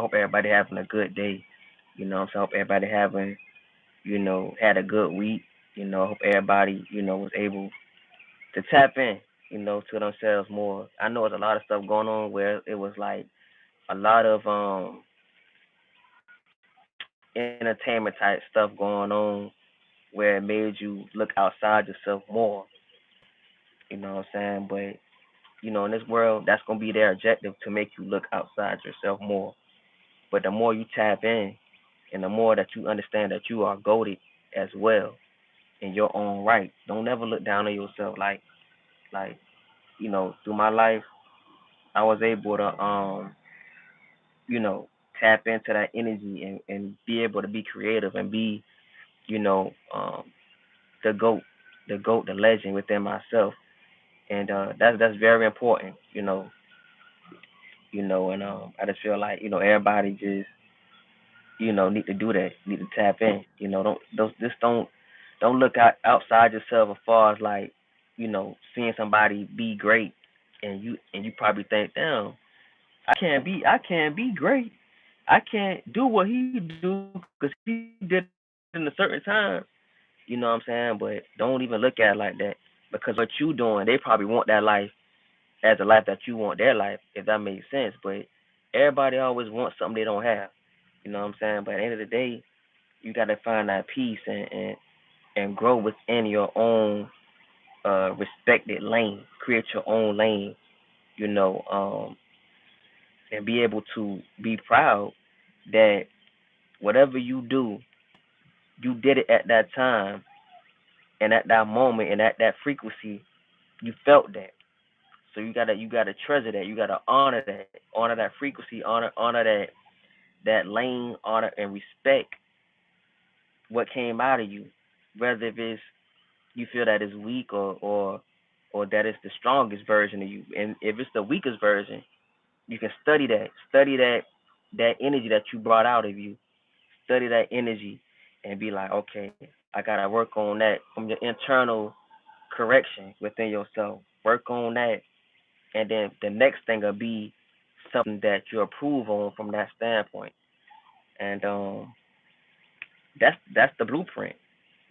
hope everybody having a good day. So I hope everybody having, had a good week. I hope everybody, was able to tap in, to themselves more. I know there's a lot of stuff going on where it was like a lot of entertainment type stuff going on where it made you look outside yourself more. You know what I'm saying? But in this world, that's gonna be their objective to make you look outside yourself more. But the more you tap in, and the more that you understand that you are goaded as well in your own right, don't ever look down on yourself. Like through my life, I was able to you know, tap into that energy and be able to be creative and be, you know, um, the goat, the legend within myself, and that's very important, and I just feel like everybody just need to do that, need to tap in, don't look outside yourself as far as like seeing somebody be great, and you probably think, damn, I can't be great. I can't do what he do because he did it in a certain time. You know what I'm saying? But don't even look at it like that because what you doing, they probably want that life as the life that you want their life, if that makes sense. But everybody always wants something they don't have. You know what I'm saying? But at the end of the day, you got to find that peace and grow within your own respected lane. Create your own lane. You know, and be able to be proud that whatever you do, you did it at that time and at that moment and at that frequency, you felt that. So you gotta treasure that. You gotta honor that frequency, honor that lane, honor and respect what came out of you, whether if it's you feel that is weak or that it's the strongest version of you. And if it's the weakest version, you can study that energy that you brought out of you, study that energy, and be like, okay, I gotta work on that from your internal correction within yourself. Work on that, and then the next thing will be something that you approve on from that standpoint. And that's the blueprint.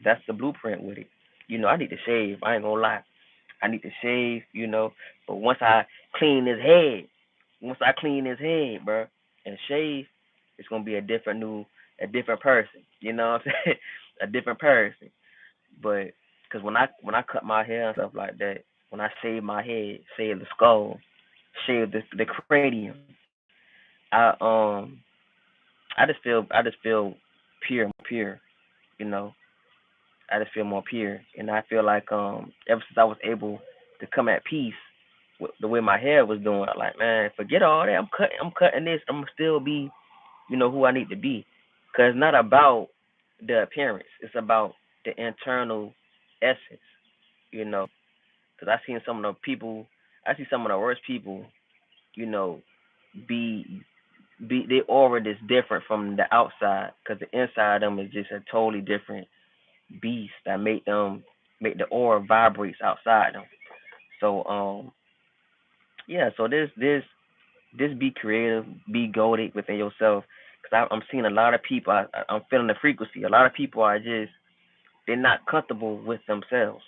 That's the blueprint with it. I need to shave. I ain't gonna lie. I need to shave. But clean his head, once I clean his head, bro, and shave, it's gonna be a different person. You know what I'm saying? A different person. But because when I cut my hair and stuff like that, when I shave my head, shave the skull, shave the cranium, I I just feel pure. You know, I just feel more pure, and I feel like ever since I was able to come at peace with the way my hair was doing, I'm like, man, forget all that. I'm cutting this. I'm gonna still be who I need to be, cause it's not about the appearance. It's about the internal essence. You know, cause I see some of the worst people. You know, be they aura is different from the outside, cause the inside of them is just a totally different beast that make the aura vibrates outside them. So yeah. So this be creative, be goaded within yourself. Cause I'm seeing a lot of people. I'm feeling the frequency. A lot of people are just they're not comfortable with themselves.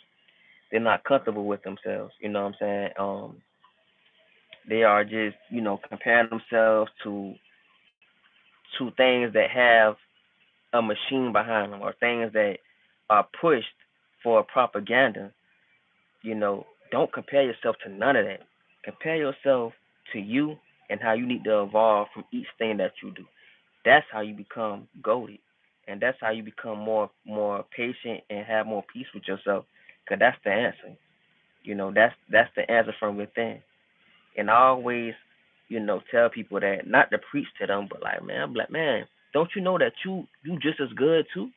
They're not comfortable with themselves. You know what I'm saying? They are just comparing themselves to things that have a machine behind them or things that are pushed for propaganda. Don't compare yourself to none of that. Compare yourself to you and how you need to evolve from each thing that you do. That's how you become goaded, and that's how you become more patient and have more peace with yourself. Cause that's the answer. That's the answer from within. And I always tell people that, not to preach to them, but like, man, I'm like, man, don't you know that you just as good too?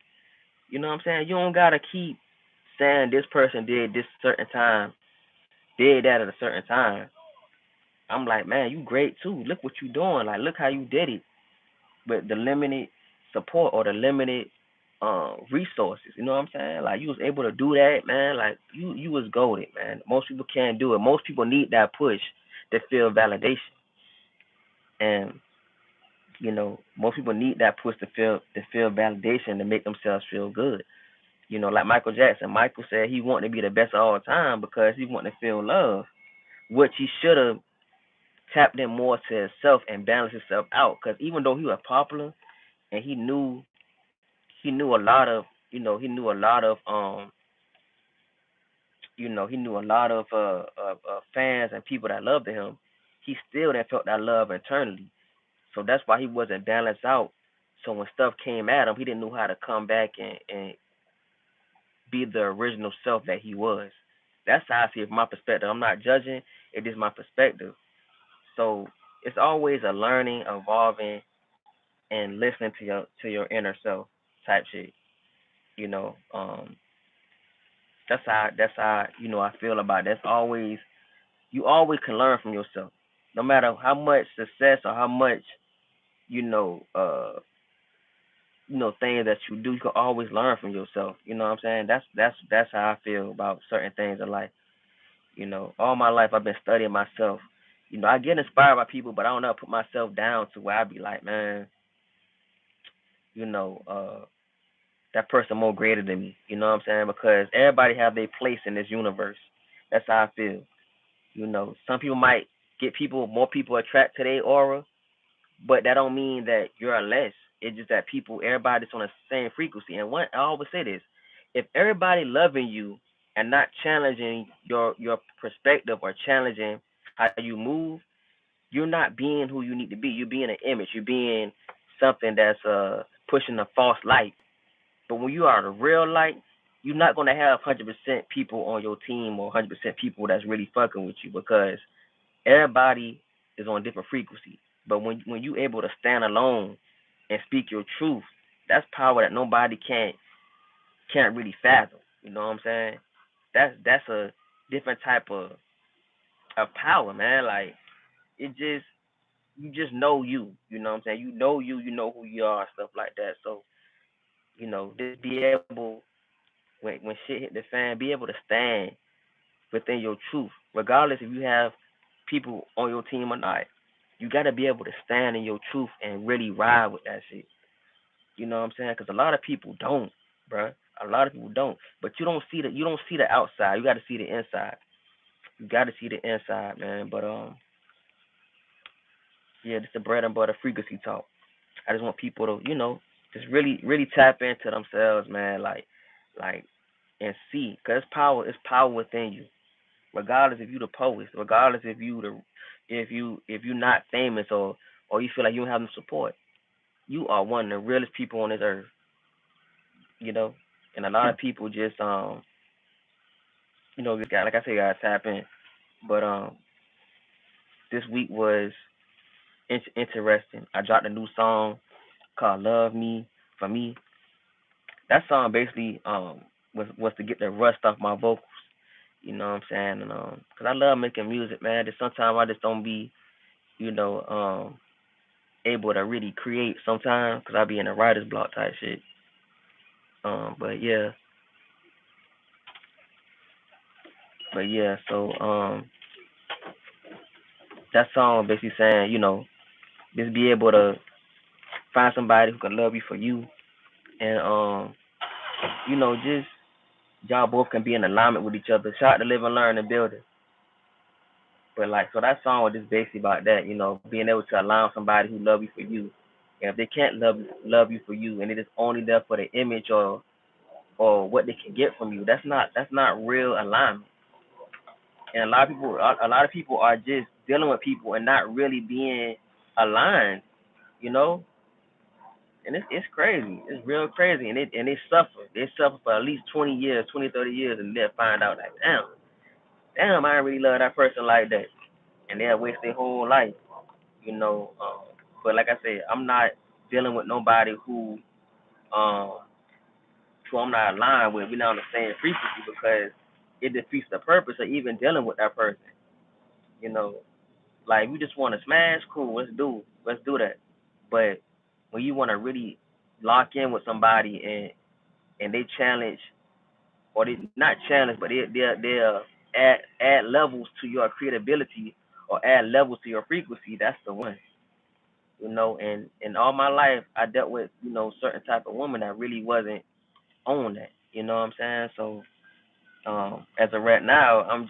You know what I'm saying? You don't gotta keep saying this person did this certain time, did that at a certain time. I'm like, man, you great too. Look what you doing. Like, look how you did it. But the limited support or the limited resources. You know what I'm saying? Like, you was able to do that, man. Like, you was golden, man. Most people can't do it. Most people need that push to feel validation. And Most people need that push to feel validation to make themselves feel good. Like Michael Jackson. Michael said he wanted to be the best of all time because he wanted to feel love, which he should have tapped in more to himself and balanced himself out. Because even though he was popular and he knew a lot of he knew a lot of he knew a lot of fans and people that loved him. He still didn't felt that love internally, so that's why he wasn't balanced out. So when stuff came at him, he didn't know how to come back and be the original self that he was. That's how I see it from my perspective. I'm not judging. It is my perspective. So it's always a learning, evolving, and listening to your inner self type shit. You know, um, that's how I feel about it. That's always you always can learn from yourself, no matter how much success or how much you know things that you do. You can always learn from yourself. You know what I'm saying? That's how I feel about certain things in life. All my life I've been studying myself. I get inspired by people, but I don't know put myself down to where I be like, man, you know, uh, that person more greater than me. You know what I'm saying? Because everybody have their place in this universe. That's how I feel. Some people might get more people attract to their aura, but that don't mean that you're less. It's just that everybody's on the same frequency. And I always say this: if everybody loving you and not challenging your perspective or challenging how you move, you're not being who you need to be. You're being an image. You're being something that's pushing a false light. But when you are the real light, you're not gonna have 100% people on your team or 100% people that's really fucking with you because everybody is on a different frequency. But when you able to stand alone and speak your truth, that's power that nobody can't really fathom. You know what I'm saying? That's a different type of power, man. Like it just you just know you. You know what I'm saying? You know who you are, stuff like that. So just be able when shit hit the fan, be able to stand within your truth, regardless if you have people on your team or not. You got to be able to stand in your truth and really ride with that shit. You know what I'm saying? Because a lot of people don't, bruh. A lot of people don't. But you don't see the outside. You got to see the inside. You got to see the inside, man. But yeah, this the bread and butter frequency talk. I just want people to just really really tap into themselves, man. Like and see, cause it's power within you. Regardless if you the poet, regardless if you not famous or you feel like you don't have no support, you are one of the realest people on this earth, you know. And a lot of people just just got like I said, gotta tap in. But this week was interesting. I dropped a new song called "Love Me" for me. That song basically was to get the rust off my vocals. You know what I'm saying? And cause I love making music, man. Just sometimes I just don't be you know able to really create sometimes because I be in a writer's block type shit. But yeah, So that song basically saying, just be able to find somebody who can love you for you, and just y'all both can be in alignment with each other. Shout out to live and learn and build it. But like, so that song was just basically about that, being able to allow somebody who love you for you. And if they can't love you for you, and it is only there for the image or what they can get from you, that's not real alignment. And a lot of people are just dealing with people and not really being aligned, you know. And it's crazy. It's real crazy, and they suffer. They suffer for at least 20 years, 20, 30 years, and they'll find out like, damn, I really love that person like that, and they'll waste their whole life, you know. But like I said, I'm not dealing with nobody um who I'm not aligned with. We're not on the same frequency because it defeats the purpose of even dealing with that person, you know. Like, we just want to smash, cool, let's do that. But when you want to really lock in with somebody and they challenge, or they not challenge, but they add levels to your creativity or add levels to your frequency, that's the one. And in all my life I dealt with, certain type of woman that really wasn't on that. You know what I'm saying? So as of right now, I'm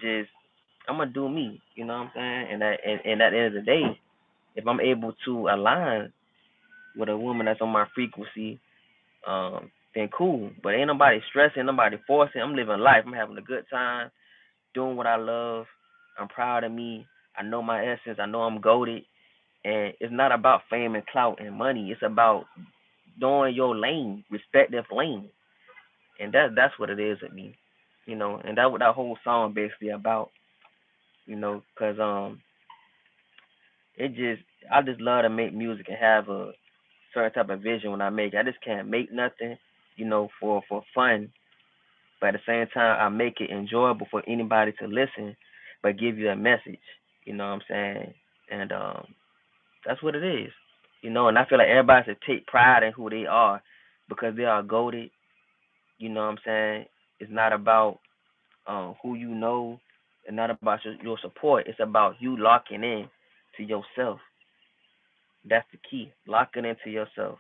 gonna do me. You know what I'm saying? And at the end of the day, if I'm able to align with a woman that's on my frequency, then cool. But ain't nobody stressing, nobody forcing. I'm living life. I'm having a good time, doing what I love. I'm proud of me. I know my essence. I know I'm goated. And it's not about fame and clout and money. It's about doing your lane, respective lane. And that's what it is with me. And that's what that whole song basically about. Cause it just I just love to make music and have a certain type of vision when I make it. I just can't make nothing, for fun. But at the same time, I make it enjoyable for anybody to listen, but give you a message. You know what I'm saying? And that's what it is. And I feel like everybody should take pride in who they are because they are goaded. You know what I'm saying? It's not about who you know, and not about your support. It's about you locking in to yourself. That's the key. Locking into yourself.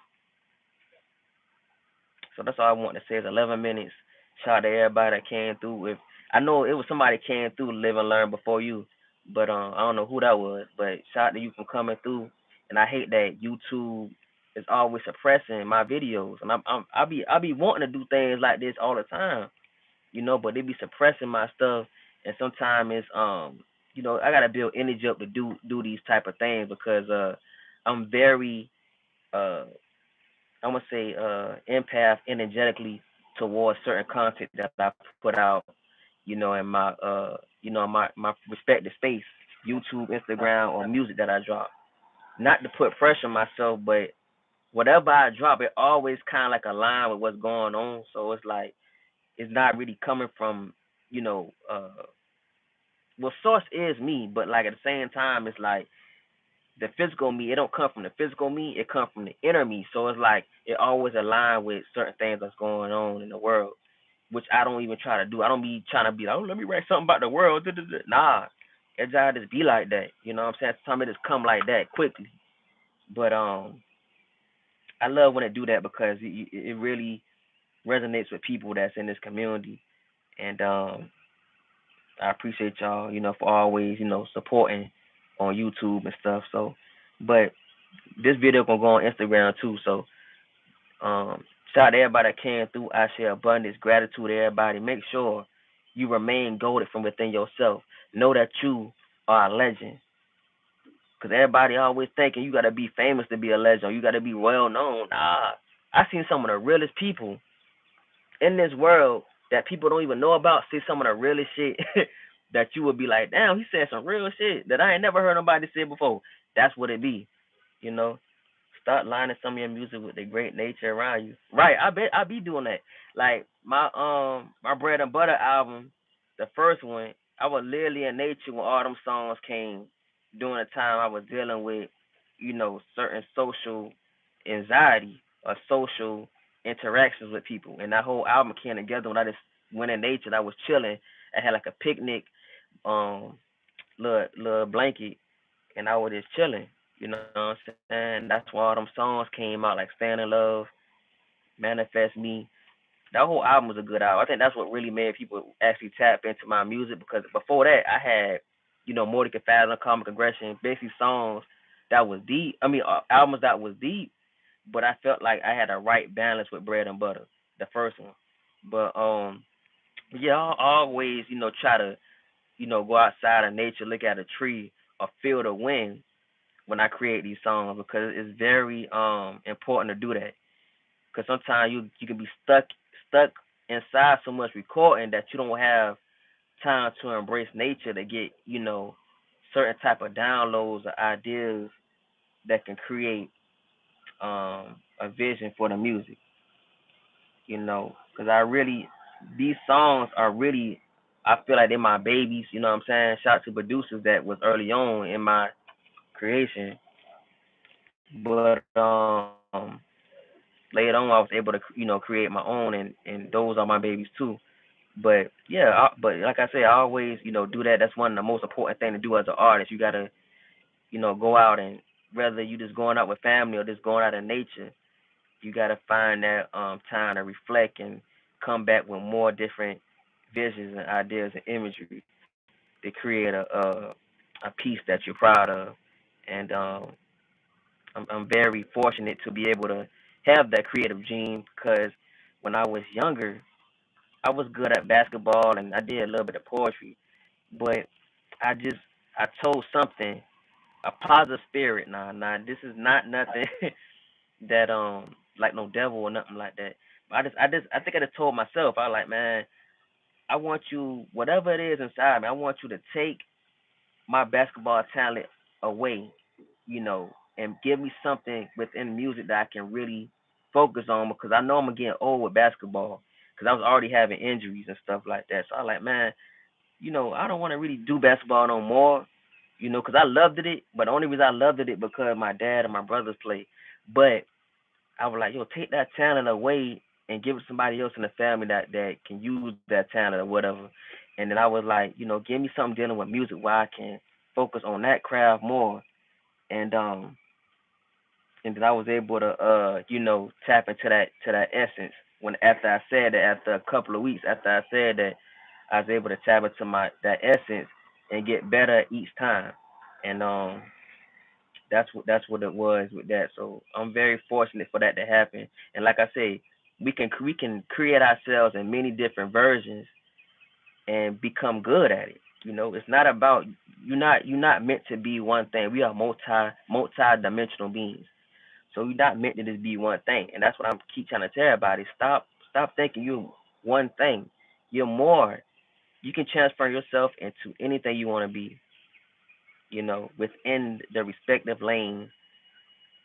So that's all I want to say is 11 minutes. Shout out to everybody that came through. If I know it was somebody came through to live and learn before you, but I don't know who that was. But shout out to you for coming through. And I hate that YouTube is always suppressing my videos. And I be wanting to do things like this all the time, but they be suppressing my stuff. And sometimes it's I gotta build energy up to do these type of things because I'm very uh I'm gonna say empath energetically towards certain content that I put out, in my respective space, YouTube, Instagram, or music that I drop. Not to put pressure on myself, but whatever I drop, it always kind of like align with what's going on. So it's like it's not really coming from, you know, uh, well, source is me, but like at the same time, it's like the physical me, it don't come from the physical me, it comes from the inner me. So it's like it always align with certain things that's going on in the world, which I don't even try to do. I don't be trying to be like, oh, let me write something about the world. Nah, it just be like that. You know what I'm saying? Sometimes it just come like that quickly. But I love when it do that because it really resonates with people that's in this community, and I appreciate y'all, for always, supporting on YouTube and stuff. So, but this video gonna go on Instagram too. So shout out to everybody that came through. I share abundance, gratitude to everybody. Make sure you remain golded from within yourself. Know that you are a legend. Cause everybody always thinking you gotta be famous to be a legend. Or you gotta be well known. Nah, I seen some of the realest people in this world that people don't even know about. See some of the realest shit that you would be like, damn, he said some real shit that I ain't never heard nobody say before. That's what it be, you know. Start lining some of your music with the great nature around you. Right, I bet I be doing that. Like my bread and butter album, the first one, I was literally in nature when all them songs came during the time I was dealing with, certain social anxiety or social interactions with people. And that whole album came together when I just went in nature. I was chilling. I had like a picnic, um, little blanket, and I was just chilling. You know what I'm saying? That's why all them songs came out, like Stand in Love, Manifest Me. That whole album was a good album. I think that's what really made people actually tap into my music because before that I had, More Than Fathom, Comic Aggression, basically songs that was deep. I mean, albums that was deep, but I felt like I had a right balance with Bread and Butter, the first one. But yeah, I always, try to, go outside in nature, look at a tree, or feel the wind when I create these songs because it's very important to do that. Because sometimes you can be stuck inside so much recording that you don't have time to embrace nature to get certain type of downloads or ideas that can create a vision for the music. Because I really these songs are really I feel like they're my babies. You know what I'm saying? Shout out to producers that was early on in my creation, but later on I was able to create my own, and those are my babies too. But yeah, but like I say, I always do that. That's one of the most important thing to do as an artist. You gotta go out and whether you just going out with family or just going out in nature, you gotta find that time to reflect and come back with more different visions and ideas and imagery to create a piece that you're proud of. And I'm very fortunate to be able to have that creative gene because when I was younger, I was good at basketball and I did a little bit of poetry, but I just I told something a positive spirit. Nah, this is not nothing that like no devil or nothing like that. But I think I just told myself I was like, man, I want you whatever it is inside me. I want you to take my basketball talent away, and give me something within music that I can really focus on because I know I'm gonna get old with basketball because I was already having injuries and stuff like that. So I was like, man, I don't want to really do basketball no more, because I loved it. But the only reason I loved it because my dad and my brothers played. But I was like, yo, take that talent away and give it to somebody else in the family that can use that talent or whatever. And then I was like, give me something dealing with music where I can focus on that craft more. And and then I was able to tap into that essence when after I said that after a couple of weeks after I said that I was able to tap into my that essence and get better each time. And that's what it was with that. So I'm very fortunate for that to happen. And like I say, we can create ourselves in many different versions and become good at it. It's not about you're not meant to be one thing. We are multi-dimensional beings. So you're not meant to just be one thing. And that's what I'm keep trying to tell everybody. Stop thinking you're one thing. You're more. You can transfer yourself into anything you want to be, within the respective lane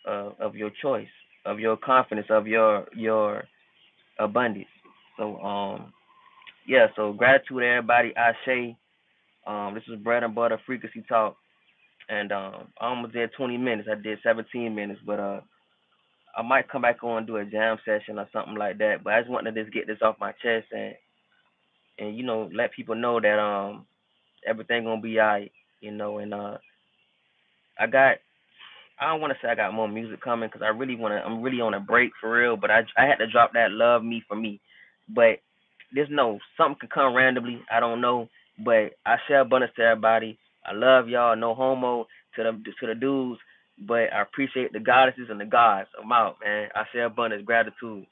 of your choice, of your confidence, of your abundance. So yeah, so gratitude to everybody. Ashe. This was bread and butter frequency talk, and I almost did 20 minutes. I did 17 minutes, but I might come back on and do a jam session or something like that. But I just wanted to just get this off my chest and let people know that everything gonna be alright. And I got I don't want to say I got more music coming because I'm really on a break for real. But I had to drop that love me for me. But there's no something can come randomly. I don't know. But I share abundance to everybody. I love y'all. No homo to the dudes. But I appreciate the goddesses and the gods. I'm out, man. I share abundance, gratitude.